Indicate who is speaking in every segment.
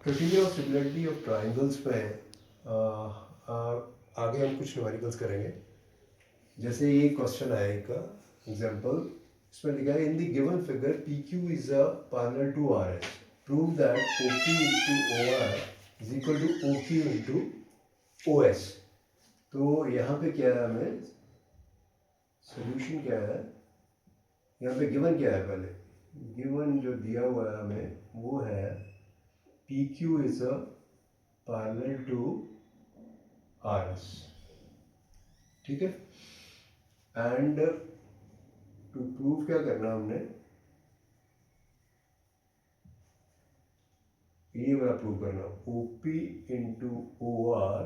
Speaker 1: Criteria of similarity of triangles में आगे हम कुछ न्यूमेरिकल्स करेंगे। जैसे ये क्वेश्चन है एक एग्जांपल, इसमें लिखा है in the given figure P Q is a parallel to R S, prove that O P into O R is equal to O Q into O S. तो यहाँ पे क्या है, हमें सोल्यूशन क्या है, यहाँ पे गिवन क्या है, पहले गिवन जो दिया हुआ है हमें वो है P Q is a parallel to R S, ठीक है। एंड टू प्रूव क्या करना हमने, ये वाला प्रूव करना, O P into O R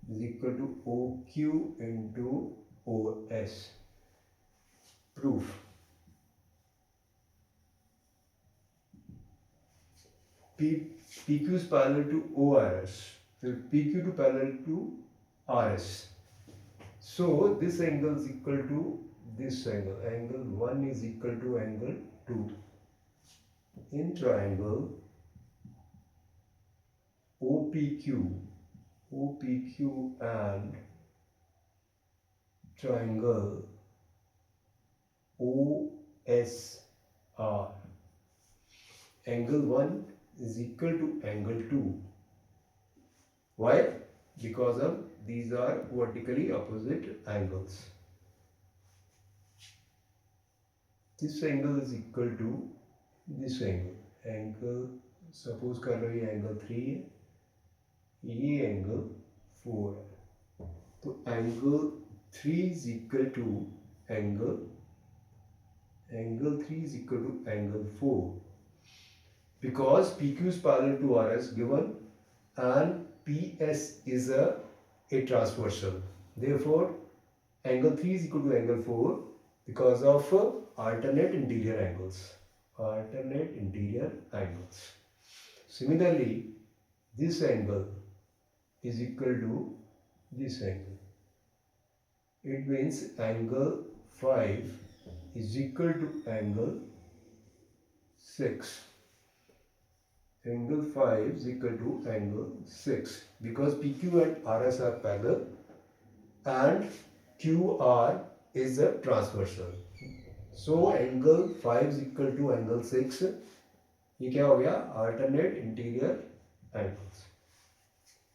Speaker 1: is equal to O Q into O S. Proof P Q is parallel to O R S, फिर P Q too parallel to R S. So this angle is equal to this angle. Angle 1 is equal to angle 2. In triangle OPQ, OPQ and triangle OSR, angle 1 is equal to angle 2. Why? Because of these are vertically opposite angles. This angle is equal to this angle. Angle suppose कर लो ये angle 3 है, ये angle 4 है, तो angle 3 is equal to angle 3 is equal to angle 4, because PQ is parallel to RS given and PS is a transversal. Therefore angle 3 is equal to angle 4 because of alternate interior angles. Alternate interior angles. Similarly, this angle is equal to this angle. It means angle 5 is equal to angle 6. Angle 5 is equal to angle 6 because PQ and RS are parallel and QR is a transversal. So angle 5 is equal to angle 6. ये क्या हो गया, alternate interior angles.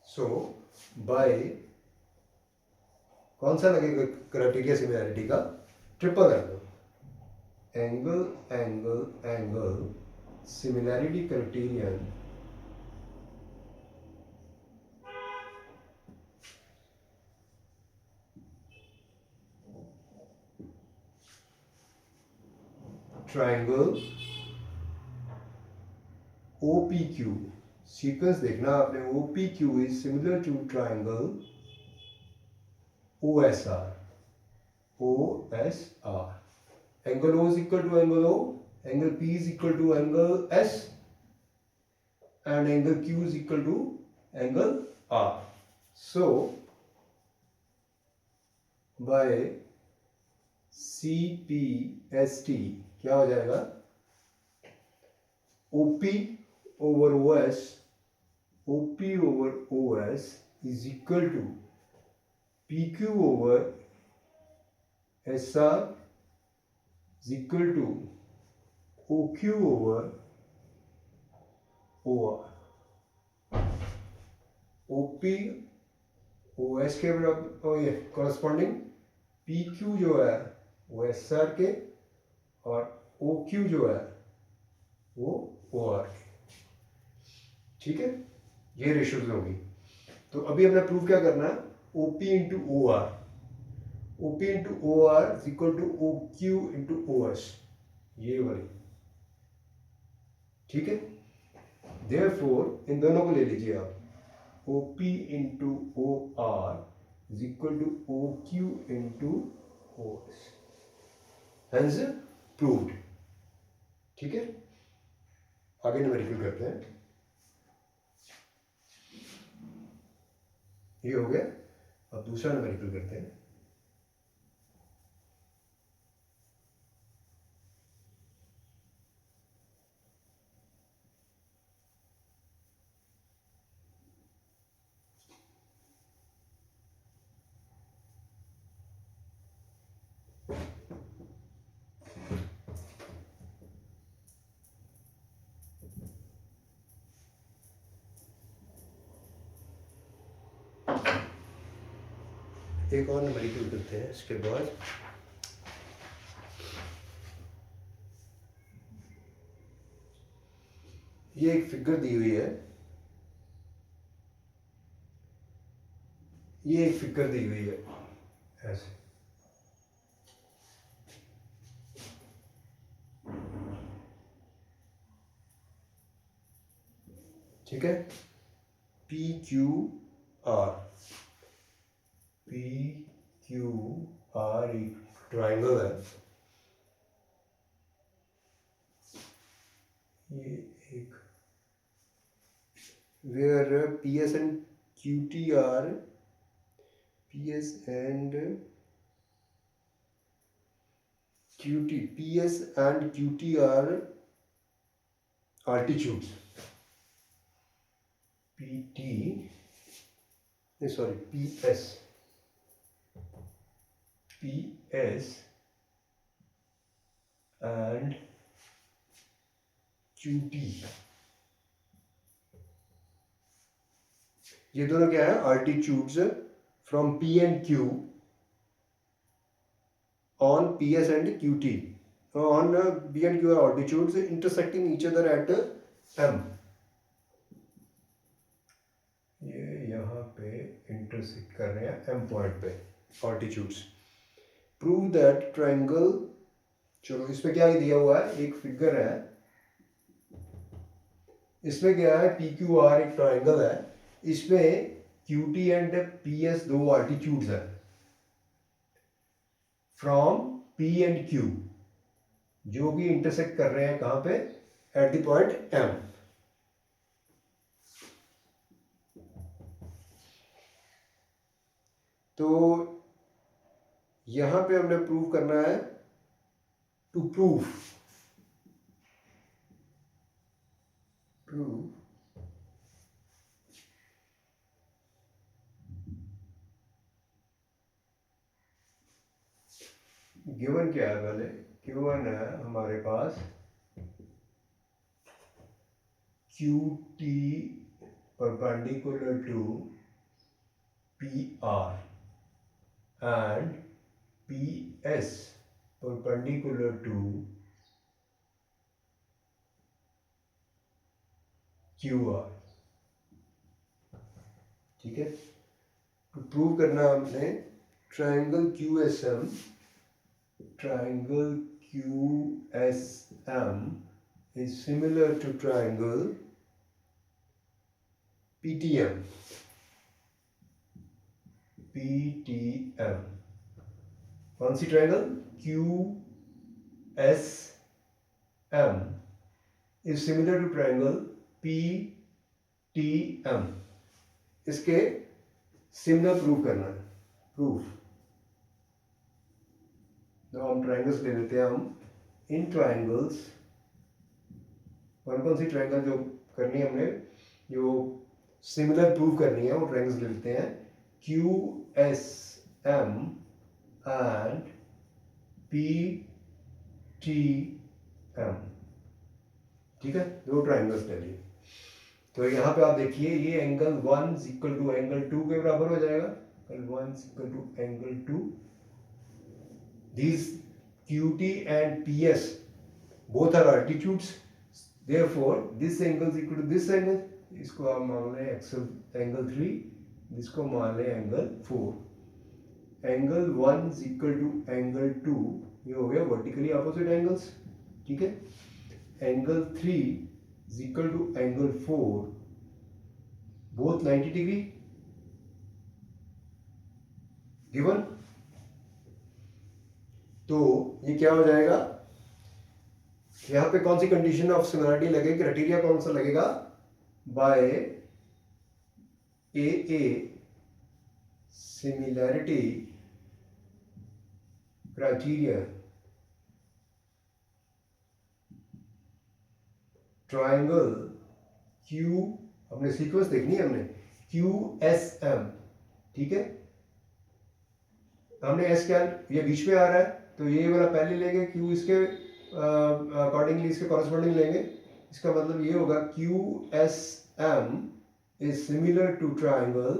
Speaker 1: So by कौन सा लगेगा criteria similarity का, triple angle, angle angle angle similarity criterion triangle OPQ, sequence देखना आपने, OPQ is similar to triangle OSR. OSR. Angle O is equal to angle O, angle P is equal to angle S, and angle Q is equal to angle R. So by CPST क्या हो जाएगा, OP over OS, OP over OS is equal to PQ over SR is equal to OQ over OR. OP OS के बराबर, ये corresponding PQ जो है वो SR के और OQ जो है वो OR के, ठीक है, ये रेशियोज होगी। तो अभी हमने प्रूव क्या करना है, OP into OR, OP into OR is equal to OQ into OS, ये वाली, ठीक है। देयरफॉर इन दोनों को ले लीजिए आप, OP into OR is equal to OQ into OS, hence proved, ठीक है। आगे न्यूमेरिकल करते हैं, ये हो गया। अब दूसरा न्यूमेरिकल करते हैं। एक और न्यूमेरिकल करते हैं इसके बाद। ये एक फिगर दी हुई है, ये एक फिगर दी हुई है ऐसे, ठीक है। P Q R, P Q R एक ट्राइंगल है, ये एक where P S and Q T are, P S and Q T, P S and Q T are altitudes, PT, sorry, PS, PS and QT, ये दोनों क्या है? altitudes from P and Q on PS and QT. On P and Q are altitudes intersecting each other at M. ये यहाँ पे intersect कर रहे हैं M पॉइंट पे ऑल्टीट्यूड्स। प्रूव दैट ट्रायंगल, चलो इसमें क्या दिया हुआ है, एक फिगर है, इसमें क्या है, पी क्यू आर एक ट्रायंगल है, इसमें Q T and P S दो ऑल्टीट्यूड्स है फ्रॉम पी एंड क्यू, जो भी इंटरसेक्ट कर रहे हैं कहाँ पे, एट द पॉइंट एम। तो यहां पे हमने प्रूव करना है, टू प्रूव गिवन क्या है, पहले गिवन है हमारे पास Q T perpendicular to P R and PS perpendicular to QR, ठीक है। तो प्रूव करना हमने triangle QSM, triangle QSM is similar to triangle PTM, PTM, कौन सी triangle, QSM is similar to triangle PTM, इसके सिमिलर प्रूव करना है, प्रूफ। तो हम ट्रायंगल्स ले लेते हैं, हम इन ट्रायंगल्स, कौन सी ट्रायंगल जो करनी है हमने, जो सिमिलर प्रूव करनी है, वो ट्रायंगल्स ले लेते हैं, QSM and PTM, ठीक है, दो ट्रायंगल्स ले लिए। तो यहाँ पे आप देखिए, ये angle 1 is equal to angle 2 के बराबर हो जाएगा, angle 1 is equal to angle 2, these QT and PS both are altitudes, therefore this angle is equal to this angle, इसको आप मान लें एंगल 3, इसको मान लें angle 4, angle 1 is equal to angle 2, ये हो गया वर्टिकली अपोजिट एंगल्स, ठीक है। Angle 3 is equal to angle 4, both 90 degree given. तो ये क्या हो जाएगा, यहां पे कौन सी कंडीशन ऑफ सिमिलरिटी लगेगी, क्राइटेरिया कौन सा लगेगा, by A similarity criteria, triangle Q, अपने सीक्वेंस देखनी है हमने, QSM, ठीक है। हमने एस क्या, ये बीच में आ रहा है, तो ये वाला पहले लेंगे, क्यू इसके अकॉर्डिंगली इसके कॉरस्पॉन्डिंग लेंगे। इसका मतलब ये होगा Q S M is similar to triangle,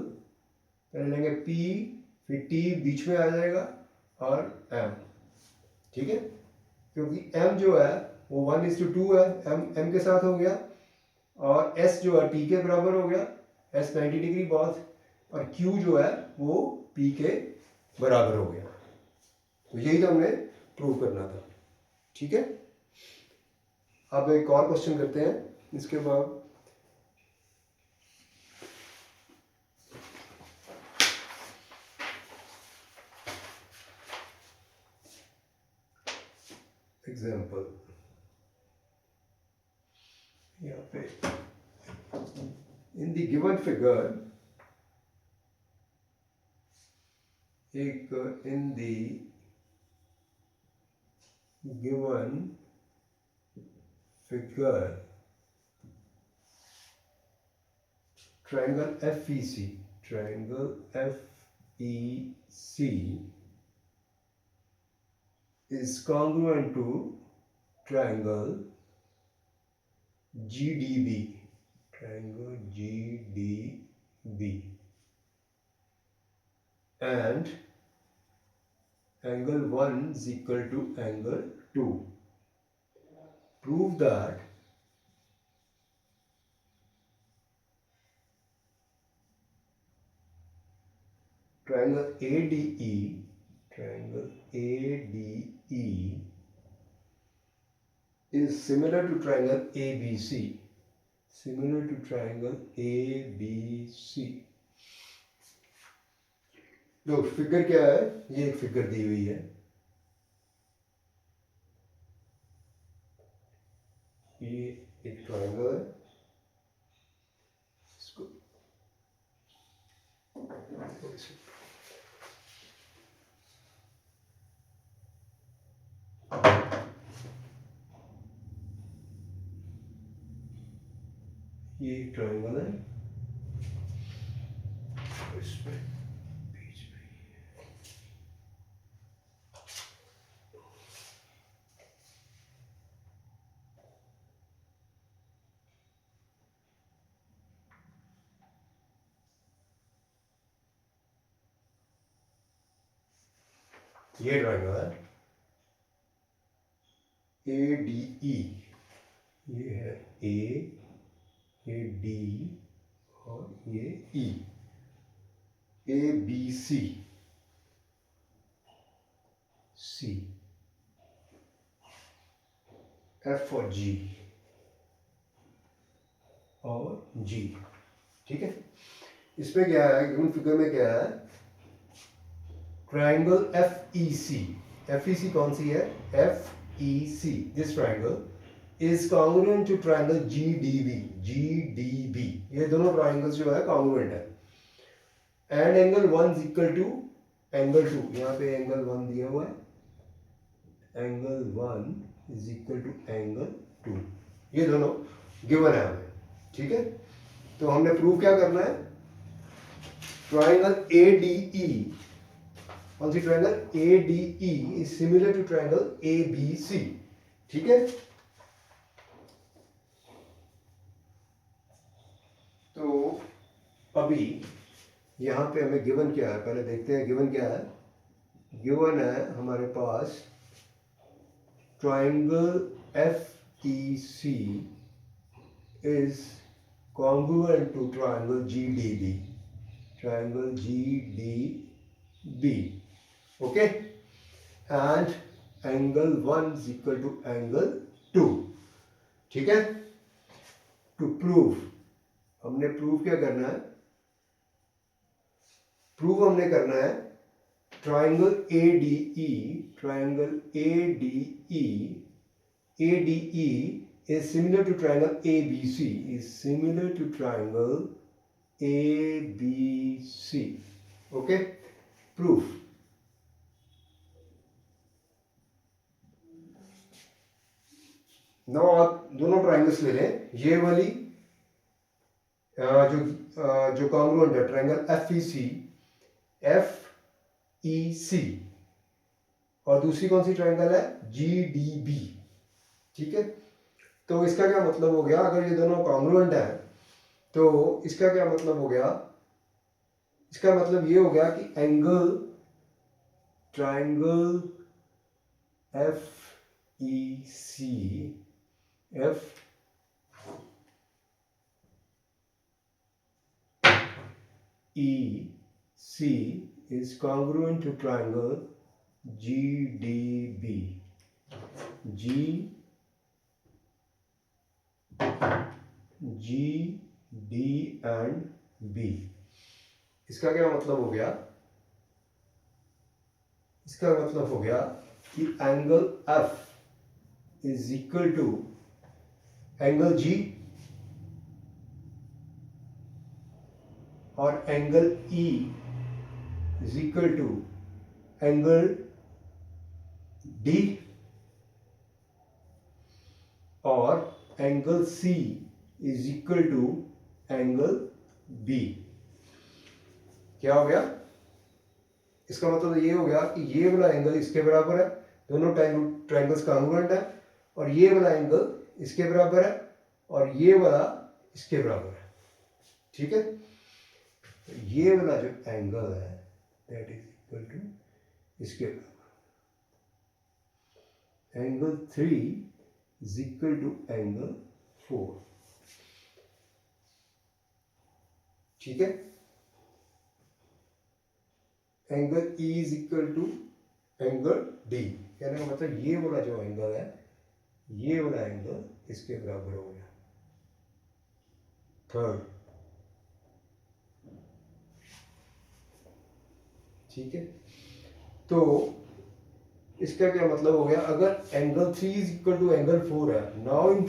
Speaker 1: पहले लेंगे पी, फिर टी बीच में आ जाएगा और एम, ठीक है, क्योंकि एम जो है वो 1:2 है, एम के साथ हो गया, और एस जो है टी के बराबर हो गया, एस 90 डिग्री बहुत, और क्यू जो है वो पी के बराबर हो गया। तो यही तो हमने प्रूव करना था, ठीक है। अब एक और क्वेश्चन करते हैं इसके बाद। एग्जाम्पल यहाँ पे इन द गिवन फिगर, एक इन the given figure triangle FEC, triangle FEC is congruent to triangle GDB, triangle GDB, and angle 1 is equal to angle 2. Prove that triangle ADE, triangle ADE is similar to triangle ABC, similar to triangle ABC. Low figure क्या है, ये एक figure दी हुई है, ये एक triangle है, इसको ये एक ट्रायंगल है, इसमें बीच में ये ट्रायंगल है ADE, ये है A, ये D और ये E, ABC, C, F और G और G, ठीक है। इसमें क्या है, गिवन फिगर में क्या है, ट्रायंगल FEC, FEC कौन सी है, FEC, this triangle is congruent to triangle GDB, ये दोनों ट्रायंगल्स जो है कॉन्ग्रुएंट है, and angle 1 is equal to angle 2, यहाँ पे एंगल 1 दिया हुआ है, angle 1 is equal to angle 2, ये दोनों गिवन है हमें, ठीक है। तो हमने प्रूव क्या करना है, ट्रायंगल ADE, कौन सी triangle ADE is similar to triangle ABC, ठीक है। तो अभी यहाँ पे हमें गिवन क्या है, पहले देखते हैं गिवन क्या है। गिवन है हमारे पास triangle FEC is congruent to triangle GDB, triangle GDB, okay, and angle 1 is equal to angle 2, ठीक है। to prove, हमने प्रूव क्या करना है, प्रूव हमने करना है triangle ADE, triangle ADE is similar to triangle ABC, is similar to triangle ABC, okay, proof। Now आप दोनों ट्रायंगल्स ले लें, ये वाली जो कॉन्ग्रुएंट है ट्रायंगल FEC और दूसरी कौन सी ट्रायंगल है, GDB। ठीक है, तो इसका क्या मतलब हो गया, अगर ये दोनों कॉन्ग्रुएंट है तो इसका क्या मतलब हो गया, इसका मतलब ये हो गया कि angle triangle FEC is congruent to triangle GDB. G D and B। इसका क्या मतलब हो गया, इसका मतलब हो गया कि angle F is equal to angle G और angle E is equal to angle D और angle C is equal to angle B। क्या हो गया, इसका मतलब ये हो गया कि ये वाला एंगल इसके बराबर है, दोनों ट्रायंगल्स कॉन्ग्रुएंट है, और ये वाला एंगल इसके बराबर है और ये वाला इसके बराबर है। ठीक है, तो ये वाला जो एंगल है दैट इज इक्वल टू इसके बराबर, angle 3 is equal to angle 4। ठीक है, angle E is equal to angle D, कहने का मतलब ये वाला जो एंगल है, ये वाला एंगल इसके बराबर हो गया। थर्ड, ठीक है, तो इसका क्या मतलब हो गया, अगर angle 3 is equal to angle 4 है, now in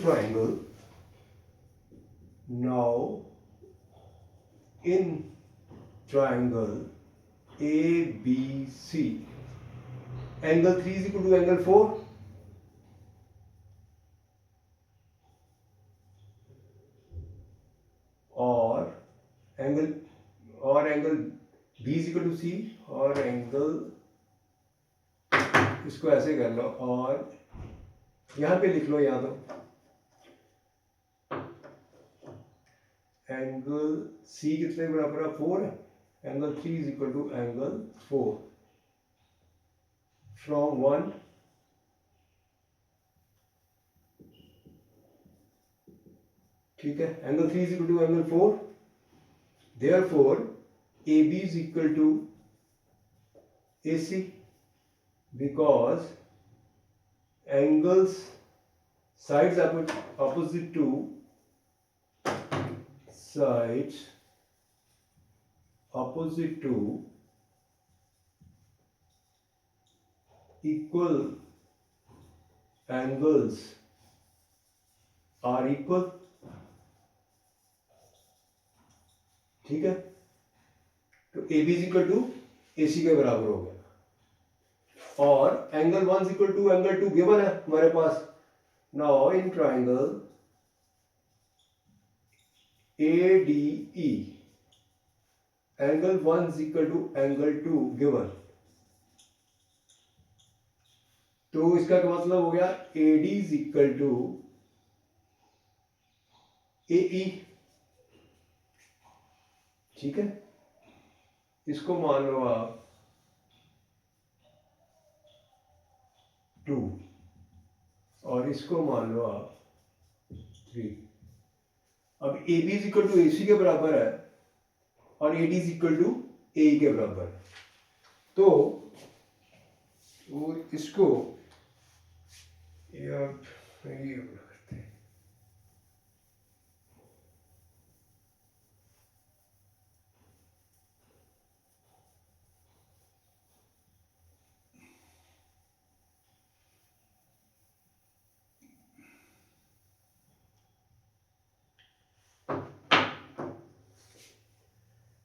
Speaker 1: triangle, ABC, angle 3 is equal to angle 4, और angle B is equal to C, और एंगल, इसको ऐसे कर लो और यहां पे लिख लो, यहां तो एंगल C कितने बराबर है, 4 है, angle 3 is equal to angle 4 from 1 ठीक है, angle 3 is equal to angle 4, therefore AB is equal to AC because angles sides opposite to equal angles are equal। ठीक है, तो AB is equal to AC के बराबर हो गया, और angle 1 is equal to angle 2 given है हमारे पास। Now in triangle ADE, angle 1 is equal to angle 2 given, तो इसका क्या मतलब हो गया, AD is equal to AE। ठीक है, इसको मान लो आप 2 और इसको मान लो आप 3। अब AB is equal to AC के बराबर है और AD is equal to AE के बराबर है, तो इसको ये करते हैं,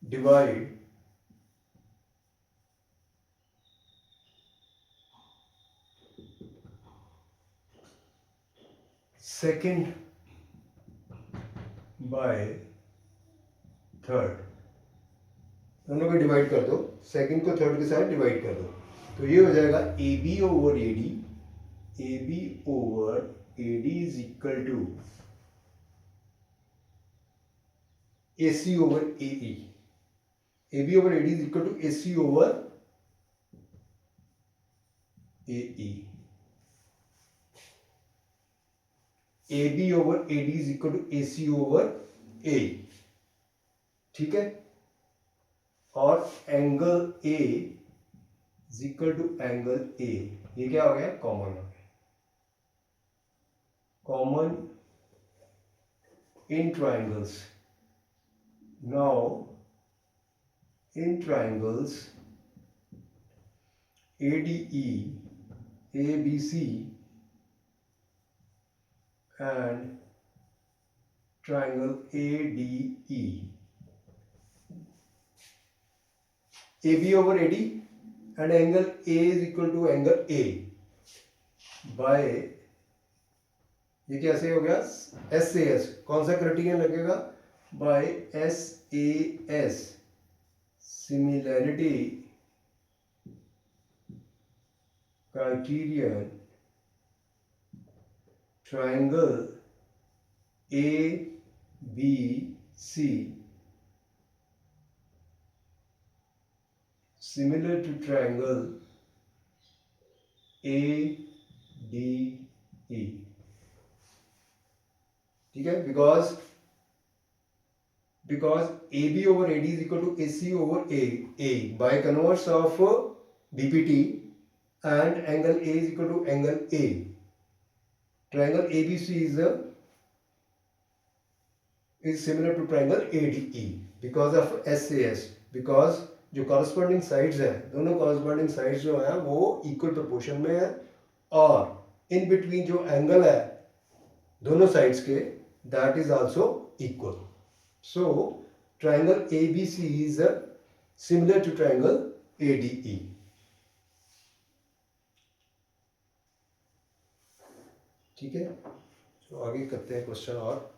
Speaker 1: डिवाइड सेकेंड बाय थर्ड, दोनों को डिवाइड कर दो, सेकेंड को थर्ड के साथ डिवाइड कर दो, तो ये हो जाएगा A B over A D, A B over A D is equal to A C over A E, A B over A D is equal to A C over A E, A B over A D is equal to A C over A, ठीक है। और angle A is equal to angle A, ये क्या हो गया, common हो गया, common in triangles. Now in triangles ADE, ABC and triangle ADE, AB over AD and angle A is equal to angle A by, ये कैसे हो गया, S से S, कौन सा क्राइटेरियन लगेगा, by SAS, similarity criterion, triangle ABC similar to triangle ADE, ठीक है, because AB over AD is equal to AC over A by converse of DPT and angle A is equal to angle A. Triangle ABC is similar to triangle ADE because of SAS, because जो corresponding sides है, दोनों corresponding sides जो है वो equal proportion में है, और in between जो angle है दोनों sides के, that is also equal. So triangle ABC is similar to triangle ADE. ठीक है, तो आगे करते हैं क्वेश्चन। और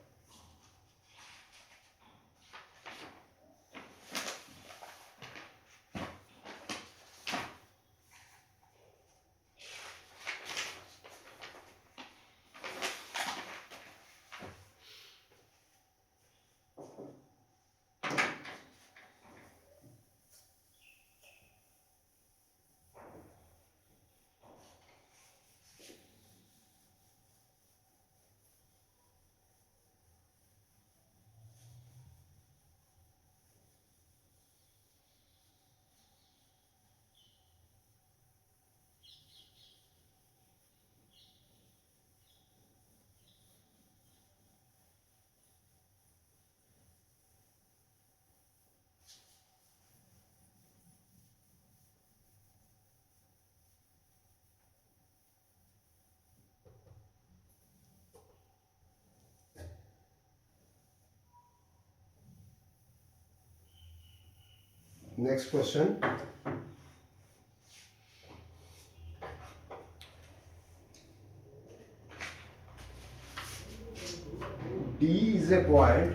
Speaker 1: next question, D is a point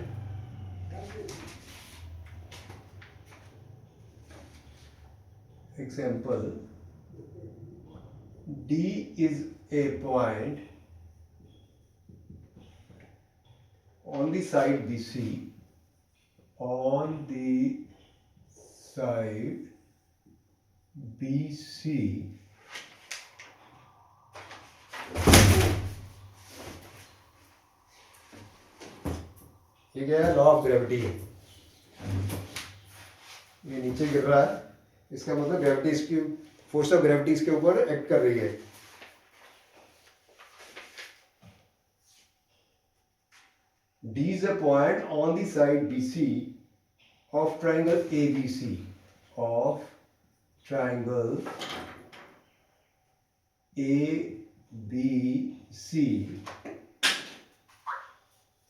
Speaker 1: example, D is a point on the side BC, on the side BC ये क्या है, लॉ ऑफ ग्रेविटी है, ये नीचे गिर रहा है, इसका मतलब ग्रेविटी इसकी, फोर्स ऑफ ग्रेविटी इसके ऊपर एक्ट कर रही है। D is a point on the side BC of triangle ABC, of triangle ABC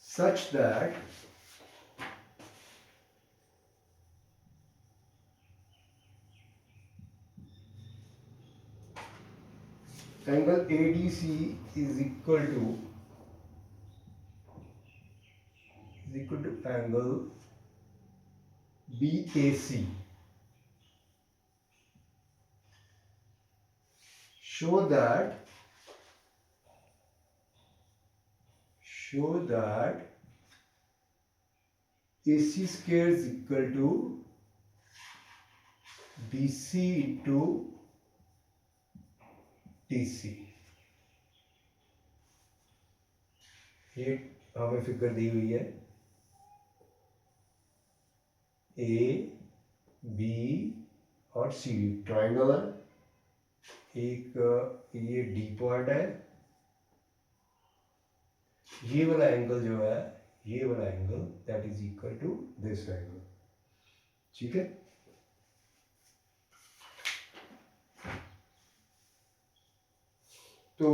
Speaker 1: such that angle ADC is equal to angle BAC, show that AC square is equal to BC into DC। ये हमें figure दी हुई है, A B और C triangle है, एक ये D point है, ये वाला एंगल जो है, ये वाला angle that is equal to this angle. ठीक है, तो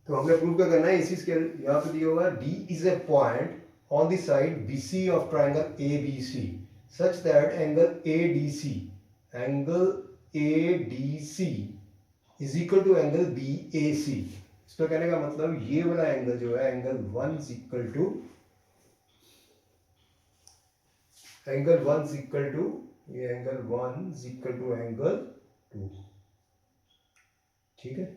Speaker 1: हमने प्रूव क्या करना है, इसी स्केल यहां पे दिया हुआ है, D is a point on the side BC of triangle ABC such that angle ADC is equal to angle BAC। इसका कहने का मतलब ये वाला एंगल जो है एंगल 1 is equal to ये angle 1 is equal to angle 2। ठीक है,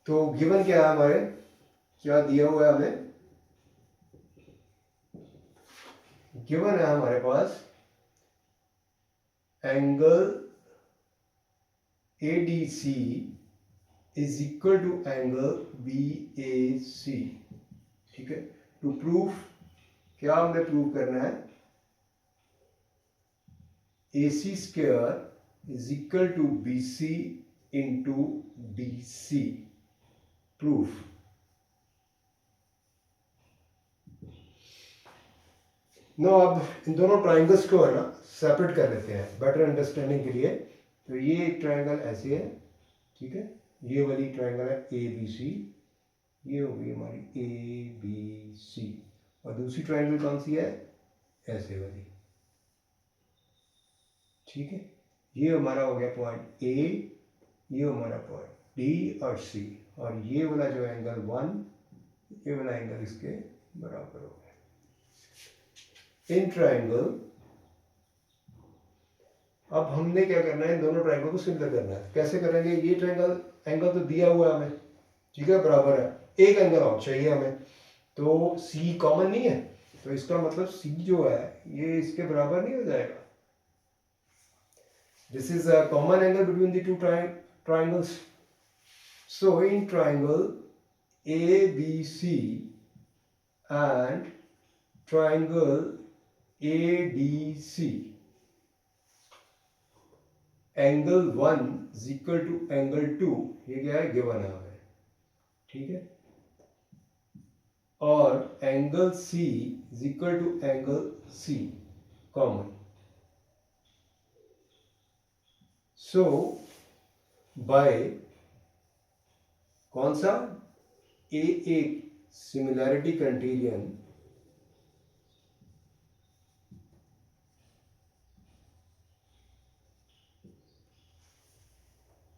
Speaker 1: तो गिवन क्या है हमारे, क्या दिया हुआ है हमें, गिवन है हमारे पास angle ADC is equal to angle BAC। ठीक है, टू प्रूफ क्या हमने प्रूव करना है, AC square is equal to BC into DC। Proof no, अब इन दोनों ट्राइंगल्स को है ना सेपरेट कर लेते हैं बेटर अंडरस्टैंडिंग के लिए। तो ये एक ट्राइंगल ऐसे है, ठीक है, ये वाली ट्राइंगल है ABC, ये हो गई हमारी ABC, और दूसरी ट्राइंगल कौन सी है, ऐसे वाली। ठीक है, ये हमारा हो गया पॉइंट A, ये हमारा पॉइंट D और C, और ये वाला जो एंगल 1, ये वाला एंगल इसके बराबर हो गया इन ट्राइंगल। अब हमने क्या करना है, इन दोनों ट्राइंगल को सिमिलर करना है। कैसे करेंगे, ये ट्राइंगल एंगल तो दिया हुआ है हमें, ठीक है, बराबर है, एक एंगल और चाहिए हमें, तो C कॉमन नहीं है, तो इसका मतलब C जो है ये इसके बराबर नहीं हो जाएगा। This is a common angle between the two triangles. So in triangle ABC and triangle ADC, angle 1 is equal to angle 2, ये क्या है, गिवन है हमें। ठीक है, और angle C is equal to angle C common. So by कौन सा, A similarity criterion,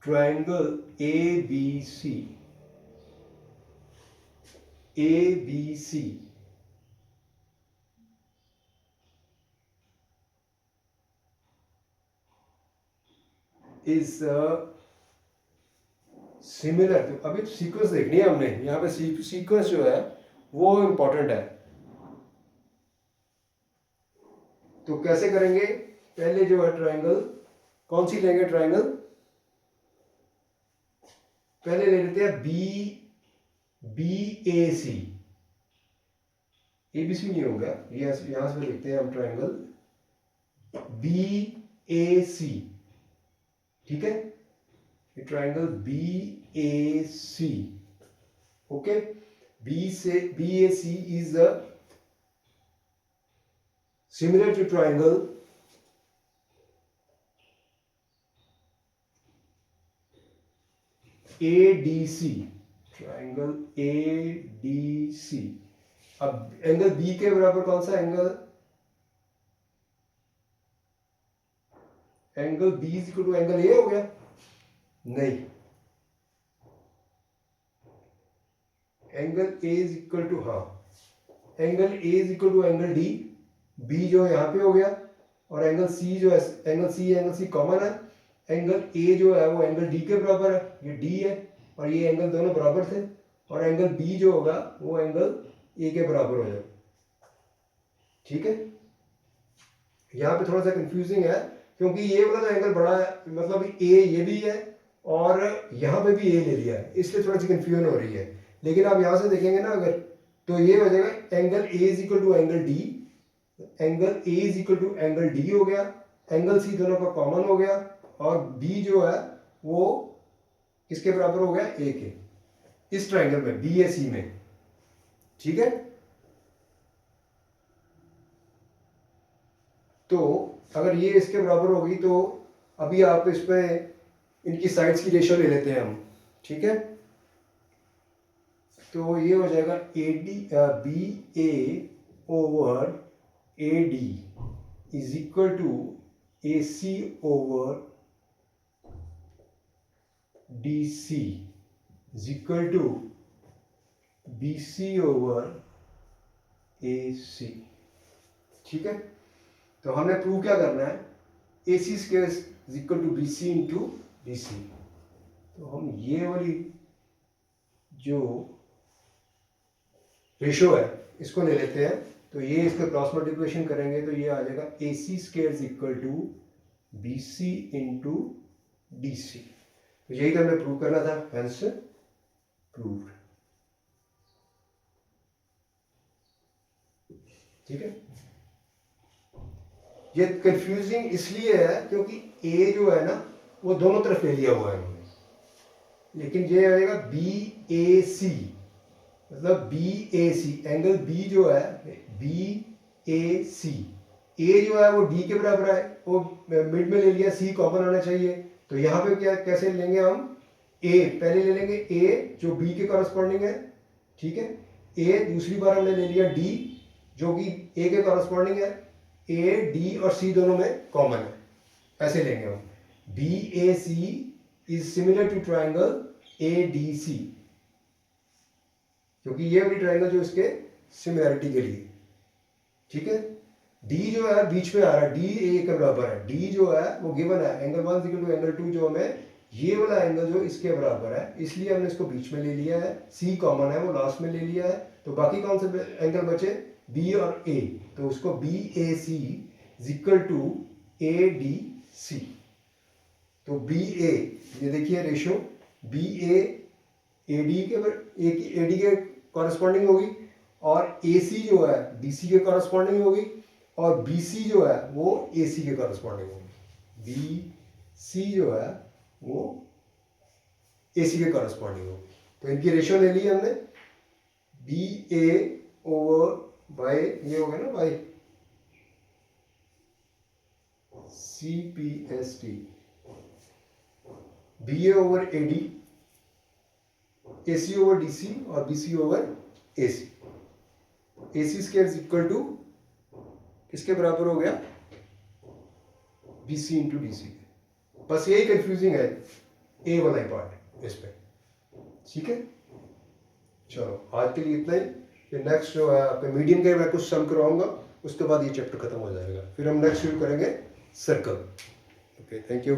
Speaker 1: triangle ABC is similar. तो अभी सीक्वेंस देखनी है हमने, यहाँ पे सीक्वेंस जो है वो इंपॉर्टेंट है। तो कैसे करेंगे, पहले जो है ट्राइंगल कौन सी लेंगे, ट्राइंगल पहले ले लेते हैं BAC, ABC नहीं होगा, ये यहां से लिखते हैं हम ट्राइंगल BAC। ठीक है, ये triangle BAC, okay, BAC is similar to triangle ADC, triangle ADC। अब एंगल बी के बराबर कौन सा एंगल, angle B is equal to angle A हो गया, नहीं, angle A is equal to, हाँ, angle A is equal to angle D, B जो यहाँ पे हो गया, और एंगल सी जो है, एंगल सी कॉमन है, एंगल ए जो है वो एंगल डी के बराबर है, ये डी है, और ये एंगल दोनों बराबर थे, और एंगल बी जो होगा वो एंगल ए के बराबर हो जाएगा। ठीक है, यहाँ पे थोड़ा सा कंफ्यूजिंग है क्योंकि ये वाला तो एंगल बड़ा है, मतलब ए ये भी है और यहाँ पे भी ए ले लिया है, इसलिए थोड़ी सी कंफ्यूजन हो रही है। लेकिन आप यहाँ से देखेंगे ना अगर, तो ये हो जाएगा angle A is equal to angle D, angle A is equal to angle D हो गया, एंगल सी दोनों का कॉमन हो गया, और बी जो है वो किसके बराबर हो गया, ए के, इस ट्राइंगल में बी ए सी में। ठीक है, तो अगर ये इसके बराबर होगी तो अभी आप इस पे इनकी साइड्स की रेशियो ले लेते हैं हम। ठीक है, तो ये हो जाएगा A D, B A over A D is equal to A C over D C is equal to B C over A C. ठीक है, तो हमने प्रूव क्या करना है, A C square is equal to B C into D C. तो हम ये वाली जो रेशो है इसको ले लेते हैं, तो ये इसका क्रॉस मल्टीप्लिकेशन करेंगे तो ये आ जाएगा A C square is equal to B C into D C. तो यही तो हमें प्रूव करना था, हेंस प्रूव्ड। ठीक है, ये कंफ्यूजिंग इसलिए है क्योंकि ए जो है ना वो दोनों तरफ ले लिया हुआ है हमने, लेकिन ये आएगा बी ए सी, मतलब B A C, angle B जो है बी ए सी, ए जो है वो डी के बराबर है, वो मिड में ले लिया, सी कॉमन आना चाहिए, तो यहाँ पे क्या कैसे लेंगे हम, ए पहले ले लेंगे, ए जो बी के कॉरस्पॉन्डिंग है। ठीक है, ए दूसरी बार हमने ले लिया डी जो कि ए के कॉरस्पॉन्डिंग है, ए डी और सी दोनों में कॉमन है, ऐसे लेंगे हम। B A C is similar to triangle A D C, क्योंकि ये वाली ट्राइंगल जो इसके सिमिलरिटी के लिए। ठीक है, डी जो है बीच में आ रहा है, डी ए के बराबर है, डी जो है वो गिवन है, एंगल 1 इक्वल टू एंगल 2 जो हमें ये वाला एंगल जो इसके बराबर है, इसलिए हमने इसको बीच में ले लिया है, सी कॉमन है वो लास्ट में ले लिया है, तो बाकी कौन से एंगल बचे, बी और ए, तो उसको B A C is equal to A D C. तो बी ए, ये देखिए रेशियो, बी ए डी के कॉरस्पॉन्डिंग होगी, और ए सी जो है डी सी के कॉरस्पॉन्डिंग होगी, और बी सी जो है वो ए सी के कॉरस्पॉन्डिंग होगी, बी सी जो है वो ए सी के कॉरस्पॉन्डिंग होगी। तो इनकी रेशियो ले ली हमने, बी ए ओवर बाय, ये हो गया ना by C P S T, B A over A D, A C over D C, और B C over A C. A C square is equal to किसके बराबर हो गया, B C into D C. बस यही confusing है ए वाला ही part इस पे। ठीक है, चलो आज के लिए इतना ही, फिर नेक्स्ट जो है आपके मीडियम के मैं कुछ सम करवाऊंगा, उसके बाद ये चैप्टर खत्म हो जाएगा, फिर हम नेक्स्ट शुरू करेंगे सर्कल। Okay, thank you.